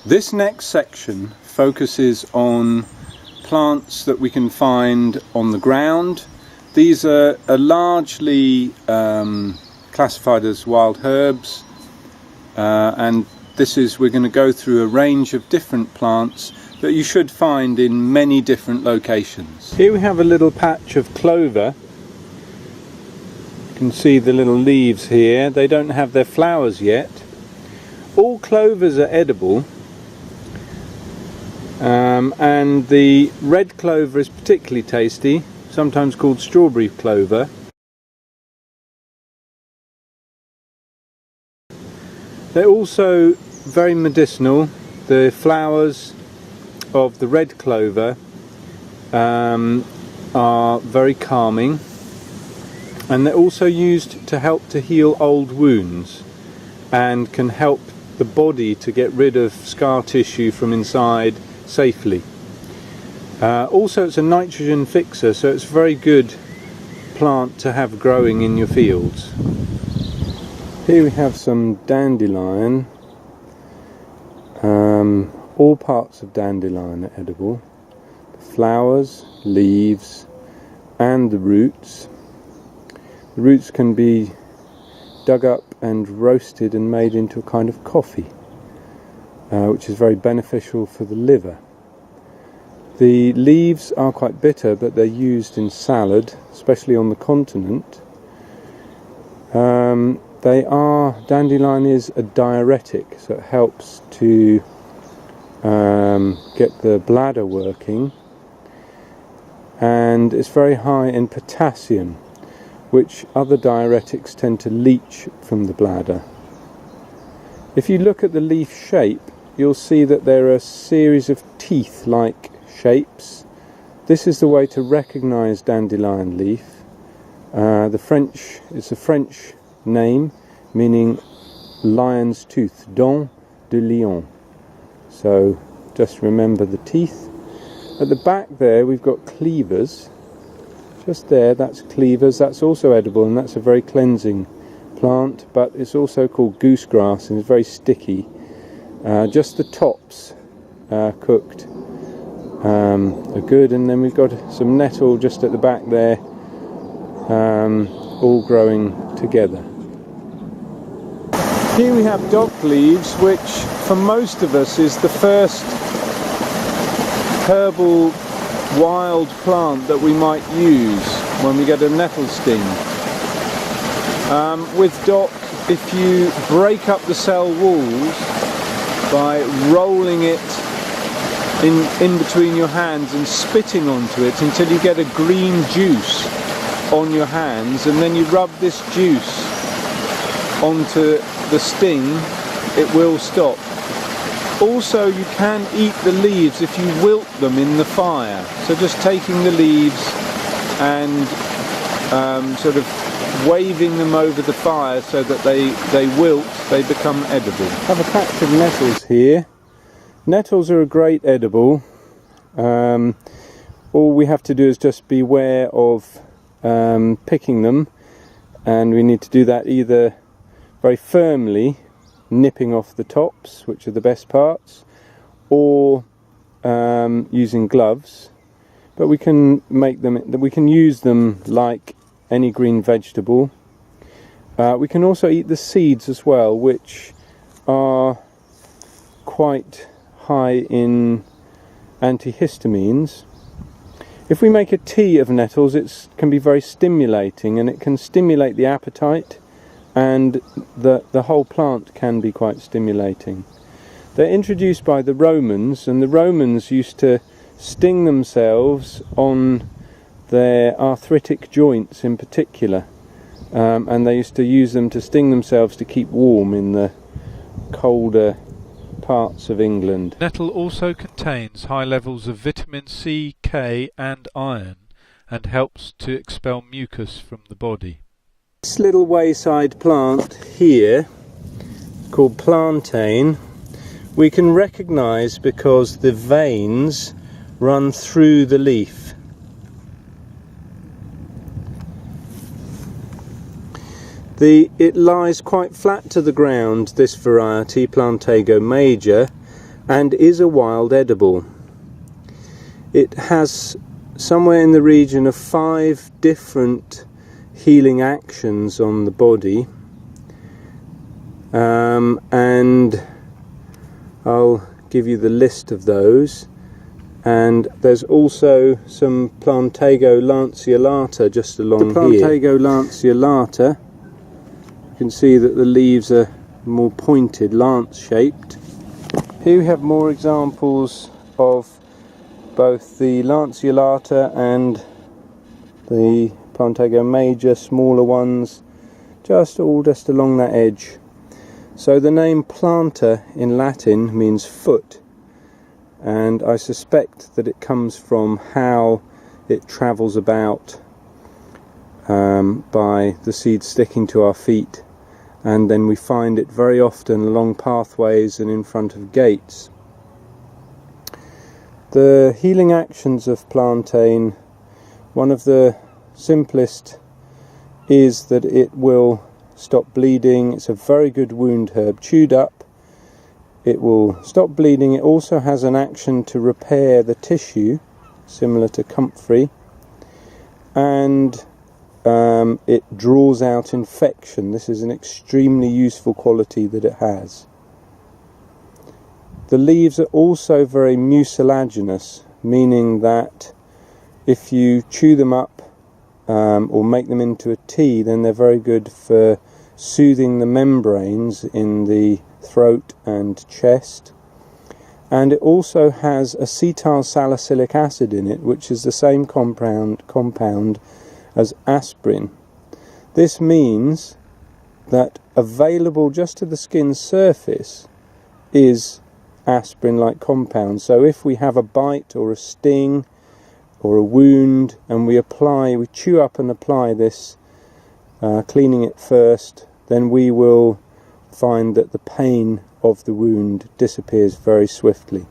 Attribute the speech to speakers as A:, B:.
A: This next section focuses on plants that we can find on the ground. These are largely classified as wild herbs, and we're going to go through a range of different plants that you should find in many different locations. Here we have a little patch of clover. You can see the little leaves here. They don't have their flowers yet. All clovers are edible. And the red clover is particularly tasty, sometimes called strawberry clover. They're also very medicinal. The flowers of the red clover are very calming, and they're also used to help to heal old wounds and can help the body to get rid of scar tissue from inside safely. Also, it's a nitrogen fixer, so it's a very good plant to have growing in your fields. Here we have some dandelion. All parts of dandelion are edible. The flowers, leaves and the roots. The roots can be dug up and roasted and made into a kind of coffee, which is very beneficial for the liver. The leaves are quite bitter, but they're used in salad, especially on the continent. Dandelion is a diuretic, so it helps to get the bladder working, and it's very high in potassium, which other diuretics tend to leach from the bladder. If you look at the leaf shape, you'll see that there are a series of teeth-like shapes. This is the way to recognize dandelion leaf. It's a French name meaning lion's tooth, dent de lion. So just remember the teeth. At the back there we've got cleavers. Just there, that's cleavers. That's also edible, and that's a very cleansing plant, but it's also called goosegrass and it's very sticky. Just the tops cooked are good, and then we've got some nettle just at the back there, all growing together. Here we have dock leaves, which for most of us is the first herbal wild plant that we might use when we get a nettle sting. With dock, if you break up the cell walls by rolling it in between your hands and spitting onto it until you get a green juice on your hands, and then you rub this juice onto the sting, it will stop. Also, you can eat the leaves if you wilt them in the fire. So just taking the leaves and sort of waving them over the fire so that they wilt, they become edible. I have a patch of nettles here. Nettles are a great edible. All we have to do is just beware of picking them, and we need to do that either very firmly, nipping off the tops, which are the best parts, or using gloves. But we can use them like any green vegetable. We can also eat the seeds as well, which are quite high in antihistamines. If we make a tea of nettles, it can be very stimulating, and it can stimulate the appetite, and the whole plant can be quite stimulating. They're introduced by the Romans, and the Romans used to sting themselves on their arthritic joints in particular, and they used to use them to sting themselves to keep warm in the colder parts of England.
B: Nettle also contains high levels of vitamin C, K and iron, and helps to expel mucus from the body.
A: This little wayside plant here, called plantain, we can recognise because the veins run through the leaf. It lies quite flat to the ground, this variety, Plantago major, and is a wild edible. It has somewhere in the region of 5 different healing actions on the body, and I'll give you the list of those. And there's also some Plantago lanceolata just along here. The Plantago lanceolata, you can see that the leaves are more pointed, lance-shaped. Here we have more examples of both the lanceolata and the Plantago major, smaller ones, just along that edge. So the name planta in Latin means foot, and I suspect that it comes from how it travels about by the seed sticking to our feet, and then we find it very often along pathways and in front of gates. The healing actions of plantain, one of the simplest is that it will stop bleeding. It's a very good wound herb. Chewed up, it will stop bleeding. It also has an action to repair the tissue, similar to comfrey, and it draws out infection. This is an extremely useful quality that it has. The leaves are also very mucilaginous, meaning that if you chew them up or make them into a tea, then they're very good for soothing the membranes in the throat and chest. And it also has acetyl salicylic acid in it, which is the same compound as aspirin. This means that available just to the skin's surface is aspirin-like compound. So if we have a bite or a sting or a wound and we chew up and apply this, cleaning it first, then we will find that the pain of the wound disappears very swiftly.